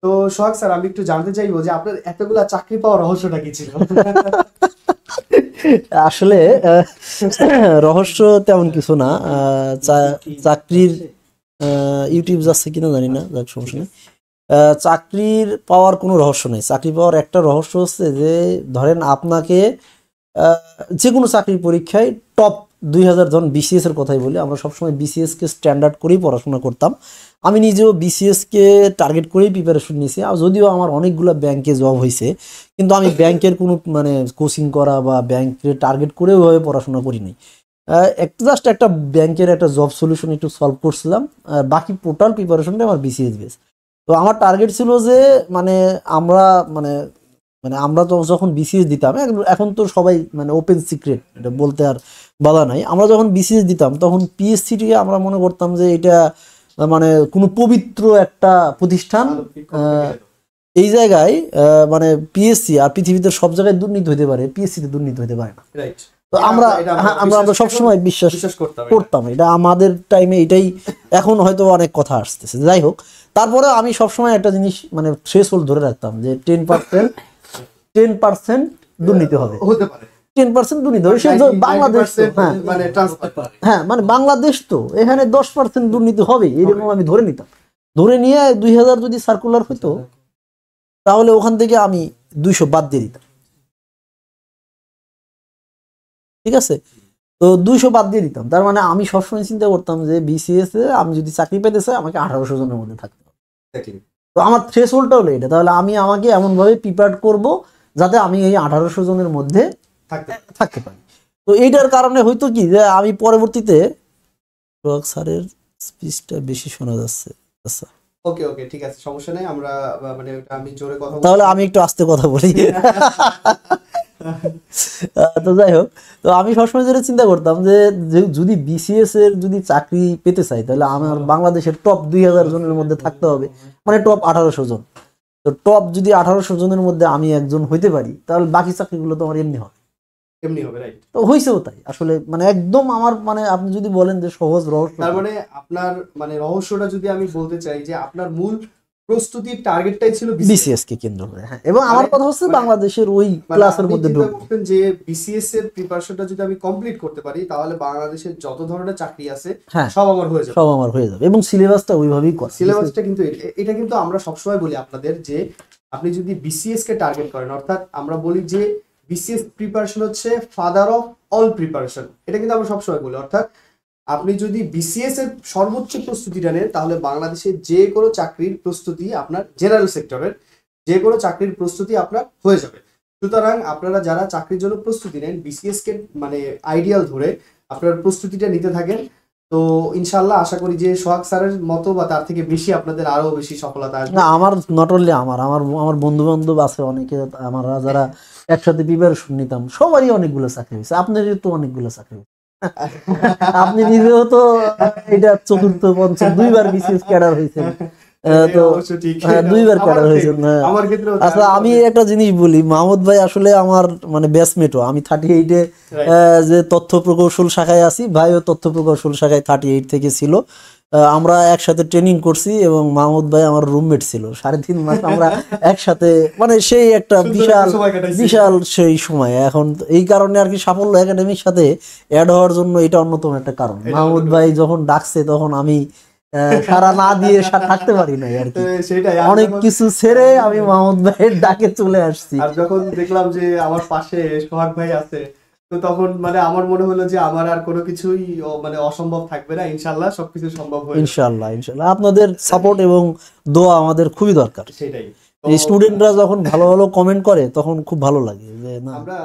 তো সোহাগ স্যার, আমি একটু জানতে চাইবো যে আপনার এতগুলা চাকরি পাওয়ার রহস্যটা কি ছিল? আসলে রহস্য তেমন কিছু না। চাকরির ইউটিউব যাচ্ছে কিনা জানি না, যাক সমস্যা নেই। চাকরির পাওয়ার কোনো রহস্য নেই। চাকরি পাওয়ার একটা রহস্য হচ্ছে যে ধরেন আপনাকে যে কোনো চাকরির পরীক্ষায় টপ 2000, ধরুন বিসিএস এর কথাই বলি, আমরা সবসময় বিসিএস কে স্ট্যান্ডার্ড করেই পড়াশোনা করতাম। আমি নিজেও বিসিএস কে টার্গেট করেই প্রিপারেশন নিয়েছি। আর যদিও আমার অনেকগুলো ব্যাংকে জব হয়েছে, কিন্তু আমি ব্যাংকের কোনো মানে কোচিং করা বা ব্যাংকে টার্গেট করে ওইভাবে পড়াশোনা করিনি। জাস্ট একটা ব্যাংকের একটা জব সলিউশন একটু সলভ করছিলাম, আর বাকি টোটাল প্রিপারেশনটা আমার বিসিএস বেস। তো আমার টার্গেট ছিল যে মানে আমরা মানে মানে আমরা তো যখন বিসিএস দিতাম, এখন তো সবাই মানে ওপেন সিক্রেট, এটা বলতে আর বাধা নাই। আমরা যখন বিসিএস দিতাম তখন পিএসসিটিকে আমরা মনে করতাম যে এটা মানে কোনো পবিত্র একটা প্রতিষ্ঠান। এই জায়গায় মানে পিএসসি আর পৃথিবীতে সব জায়গায় দুর্নীতি হতে পারে, পিএসসিতে দুর্নীতি হতে পারে না। তো আমরা সবসময় বিশ্বাস করতাম, এটা আমাদের টাইমে এটাই। এখন হয়তো অনেক কথা আসতেছে, যাই হোক। তারপরে আমি সবসময় একটা জিনিস মানে থ্রেশহোল্ড ধরে রাখতাম যে 10% দুর্নীতি হবে, 10% দুর্নীতি হবে। সে বাংলাদেশ তো, হ্যাঁ মানে বাংলাদেশ তো, এখানে 10% দুর্নীতি হবে এরকম আমি ধরে নিতাম। ধরে নিয়ে 2000 যদি সার্কুলার হইতো তাহলে ওখান থেকে আমি 200 বাদ দিয়ে দিতাম, ঠিক আছে? তো 200 বাদ দিয়ে দিতাম। তার মানে আমি সবসময় চিন্তা করতাম যে বিসিএস এ আমি যদি চাকরি পেতে চাই আমাকে 1800 জনের মধ্যে থাকতে হবে। তো আমার থ্রেশহোল্ডটা হলো এটা। তাহলে আমি আমাকে এমনভাবে প্রিপেয়ার করব যাতে আমি এই 1800 জনের মধ্যে থাকতে পারি। তো এইটার কারণে হয়তো কি যে আমি পরবর্তীতে স্যারের স্পিচটা বেশি শোনা যাচ্ছে। আচ্ছা ওকে ওকে, ঠিক আছে, সমস্যা নেই। আমরা মানে আমি জোরে কথা বলছি, তাহলে আমি একটু আস্তে কথা বলি। তো যাই হোক, তো আমি সবসময় যেটা চিন্তা করতাম যে যদি বিসিএস এর যদি চাকরি পেতে চাই তাহলে আমার বাংলাদেশের টপ 2000 জনের মধ্যে থাকতে হবে, মানে টপ 1800 জন। তো টপ যদি 1800 জনের মধ্যে আমি একজন হইতে পারি তাহলে বাকি চাকরিগুলো তো আমার এমনি হবে। রাইট? তো হয়েছেও তাই আসলে, মানে একদম আমার মানে আপনি যদি বলেন যে সহজ রহস্য, তার মানে আপনার মানে রহস্যটা যদি আমি বলতে চাই যে আপনার মূল প্রস্তুতির টার্গেটটাই ছিল বিসিএস কে কেন্দ্র করে। হ্যাঁ, এবং আমার কথা হচ্ছে বাংলাদেশের ওই ক্লাসের মধ্যে ঢুকবেন যে বিসিএস এর প্রিপারেশনটা যদি আমি কমপ্লিট করতে পারি তাহলে বাংলাদেশের যত ধরনের চাকরি আছে সব আমার হয়ে যাবে, এবং সিলেবাসটা ওইভাবেই করে। সিলেবাসটা কিন্তু এটা কিন্তু আমরা সবসময় বলি আপনাদের যে আপনি যদি বিসিএস কে টার্গেট করেন, অর্থাৎ আমরা বলি যে বিসিএস প্রিপারেশন হচ্ছে ফাদার অফ অল প্রিপারেশন, এটা কিন্তু আমরা সবসময় বলি। অর্থাৎ আপনি যদি বিসিএস এর সর্বোচ্চ প্রস্তুতিটা নেন তাহলে বাংলাদেশের যে কোনো চাকরির প্রস্তুতি আপনার, জেনারেল সেক্টরের যে কোনো চাকরির প্রস্তুতি আপনার হয়ে যাবে। সুতরাং আপনারা যারা চাকরির জন্য প্রস্তুতি নেন বিসিএস কে মানে আইডিয়াল ধরে আপনার প্রস্তুতিটা নিতে থাকেন, তো ইনশাল্লাহ আশা করি যে সোহাগ স্যারের মতো বা তার থেকে বেশি আপনাদের আরো বেশি সফলতা আসবে। না, আমার নট অনলি আমার বন্ধু বান্ধব আছে অনেকে, আমরা যারা একসাথে প্রিপারেশন নিতাম সবারই অনেকগুলো চাকরি হয়েছে। আপনারই তো অনেকগুলো চাকরি হয়েছে। আপনি নিজেও তো এটা চতুর্থ পঞ্চম 2বার বিসিএস ক্যাডার হয়েছে, তো 2বার ক্যাডার হয়েছে। আচ্ছা আমি একটা জিনিস বলি, মাহমুদ ভাই আসলে আমার মানে ব্যাচমেটও। আমি 38-এ যে তথ্য প্রকৌশল শাখায় আছি, ভাইও তথ্য প্রকৌশল শাখায় 38 থেকে ছিল। আমরা একসাথে ট্রেনিং করছি এবং মাহমুদ ভাই আমার রুমমেট ছিল 3.5 মাস। আমরা একসাথে মানে সেই একটা বিশাল সেই সময়। এখন এই কারণে আর কি সাফল্য একাডেমির সাথে অ্যাড হওয়ার জন্য এটা অন্যতম একটা কারণ। মাহমুদ ভাই যখন ডাকছে তখন আমি সারা না দিয়ে থাকতে পারি নাই আর কি, অনেক কিছু ছেড়ে আমি মাহমুদ ভাইয়ের ডাকে চলে আসছি। আর যখন দেখলাম যে আমার পাশে সোহাগ ভাই আছে তো তখন মানে আমার মনে হলো যে আমার আর কোনো কিছুই মানে অসম্ভব থাকবে না, ইনশাআল্লাহ সবকিছু সম্ভব হবে। ইনশাআল্লাহ আপনাদের সাপোর্ট এবং দোয়া আমাদের খুবই দরকার। সেটাই, স্টুডেন্টরা যখন ভালো ভালো কমেন্ট করে তখন খুব ভালো লাগে যে না আমরা